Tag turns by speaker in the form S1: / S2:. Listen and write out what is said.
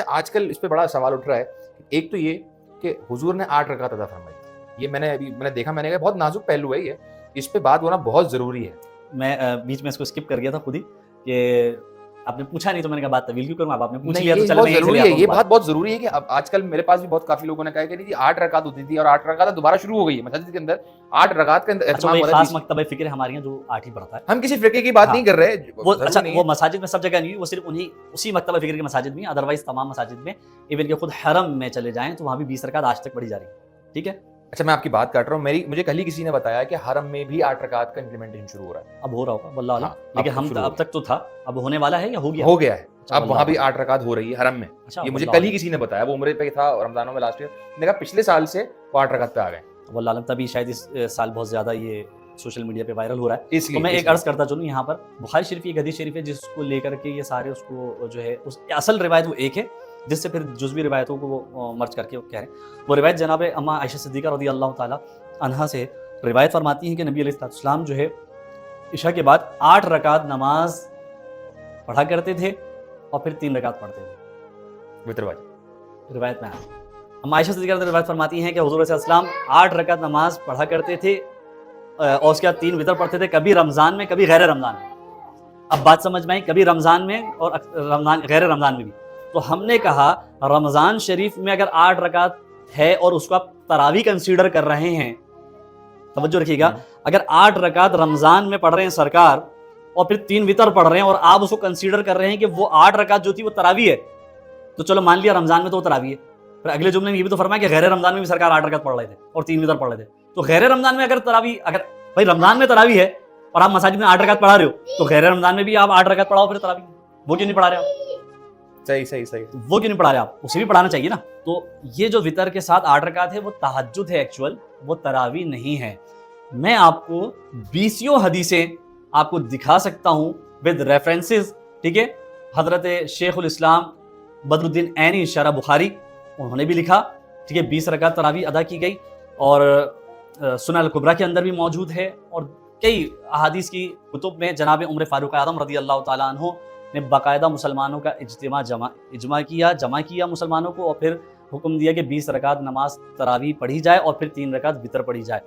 S1: آج کل اس پہ بڑا سوال اٹھ رہا ہے. ایک تو یہ کہ حضور نے 8 رکعت عطا فرمائی. یہ میں نے دیکھا, میں نے کہا بہت نازک پہلو ہے یہ, اس پہ بات ہونا بہت ضروری ہے.
S2: میں بیچ میں اس کو اسکپ کر گیا تھا خود ہی کہ آپ نے پوچھا نہیں تو میں نے کہا بات طویل کیوں کروں, اب آپ نے پوچھ لیا تو چلو میں یہیں سے لے آتا ہوں.
S1: یہ بات بہت ضروری ہے کہ اب آج کل میرے پاس بھی بہت کافی لوگوں نے کہا کہ 8 رکعت ہوتی تھی اور 8 رکعت دوبارہ شروع ہو گئی ہے مسجد کے اندر. 8 رکعت کا اہتمام
S2: اچھا, خاص مکتبہ فکر ہے ہمارے یہاں جو 8 ہی پڑھتا ہے.
S1: ہم کسی فرقے کی بات نہیں کر رہے.
S2: اچھا وہ مساجد میں سب جگہ نہیں, وہ صرف اسی مکتبہ فکر کے مساجد میں, ادروائز تمام مساجد میں, ایون کہ خود حرم میں چلے جائیں تو وہاں بھی 20 رکعت آج تک پڑھی جا رہی ہے. ٹھیک ہے,
S1: اچھا میں آپ کی بات کاٹ رہا ہوں. مجھے کل ہی کسی نے بتایا کہ حرم میں بھی 8 رکعت کا امپلیمنٹیشن شروع ہو رہا ہے.
S2: اب ہو رہا ہوگا واللہ اعلم, لیکن ہم اب تک تو تھا, اب ہونے والا ہے یا ہو گیا؟
S1: ہو گیا ہے. اب وہاں بھی 8 رکعت ہو رہی ہے حرم میں. یہ مجھے کل ہی کسی نے بتایا, وہ عمرے پہ تھا رمضانوں میں لاسٹ ایئر, نے کہا پچھلے سال سے وہ 8 رکعت پہ آ گئے.
S2: واللہ اعلم, تبھی شاید اس سال بہت زیادہ یہ سوشل میڈیا پہ وائرل ہو رہا ہے. تو میں ایک عرض کرتا چلوں یہاں پر, بخاری شریف ایک حدیث شریف ہے جس کو لے کر کے یہ سارے اس کو جو ہے اصل روایت وہ ایک ہے, جس سے پھر جزوی روایتوں کو وہ مرج کر کے وہ کہہ رہے ہیں. وہ روایت جناب اما عائشہ صدیقہ رضی اللہ تعالیٰ عنہا سے روایت فرماتی ہیں کہ نبی علیہ السلام جو ہے عشاء کے بعد 8 رکعت نماز پڑھا کرتے تھے اور پھر 3 رکعت پڑھتے تھے. روایت میں اما عائشہ صدیقہ رضی اللہ روایت فرماتی ہیں کہ حضور علیہ السلام 8 رکعت نماز پڑھا کرتے تھے اور اس کے بعد 3 وتر پڑھتے تھے, کبھی رمضان میں کبھی غیر رمضان میں. اب بات سمجھ میں آئی, کبھی رمضان میں اور غیر رمضان میں بھی. تو ہم نے کہا رمضان شریف میں اگر 8 رکعت ہے اور اس کو آپ تراویح کنسیڈر کر رہے ہیں, توجہ رکھیے گا, اگر 8 رکعت رمضان میں پڑھ رہے ہیں سرکار اور پھر 3 وتر پڑھ رہے ہیں اور آپ اس کو کنسیڈر کر رہے ہیں کہ وہ 8 رکعت جو تھی وہ تراویح ہے, تو چلو مان لیا رمضان میں تو وہ تراویح ہے. پھر اگلے جملے میں یہ بھی تو فرمایا کہ غیر رمضان میں بھی سرکار 8 رکعت پڑھ رہے تھے اور 3 وتر پڑھ رہے تھے. تو غیر رمضان میں اگر بھائی رمضان میں تراویح ہے اور آپ مساجد میں 8 رکعت پڑھا رہے ہو, تو غیر رمضان میں بھی آپ 8 رکعت پڑھاؤ پھر تراویح. وہ کیوں نہیں پڑھا رہے آپ؟
S1: صحیح.
S2: وہ کیوں نہیں پڑھا رہے آپ؟ اسے بھی پڑھانا چاہیے نا. تو یہ جو وتر کے ساتھ 8 رکعت ہے وہ تہجد ہے, ایکچوئل وہ تراویح نہیں ہے. میں آپ کو 20 حدیثیں آپ کو دکھا سکتا ہوں ود ریفرنسز. ٹھیک ہے, حضرت شیخ الاسلام بدر الدین عینی شرح بخاری انہوں نے بھی لکھا. ٹھیک ہے, 20 رکعت تراویح ادا کی گئی اور سنن الکبریٰ کے اندر بھی موجود ہے, اور کئی احادیث کی کتب میں جناب عمر فاروق اعظم رضی اللہ تعالیٰ عنہ نے باقاعدہ مسلمانوں کا اجماع کیا مسلمانوں کو, اور پھر حکم دیا کہ 20 رکعت نماز تراویح پڑھی جائے اور پھر 3 رکعت وتر پڑھی جائے.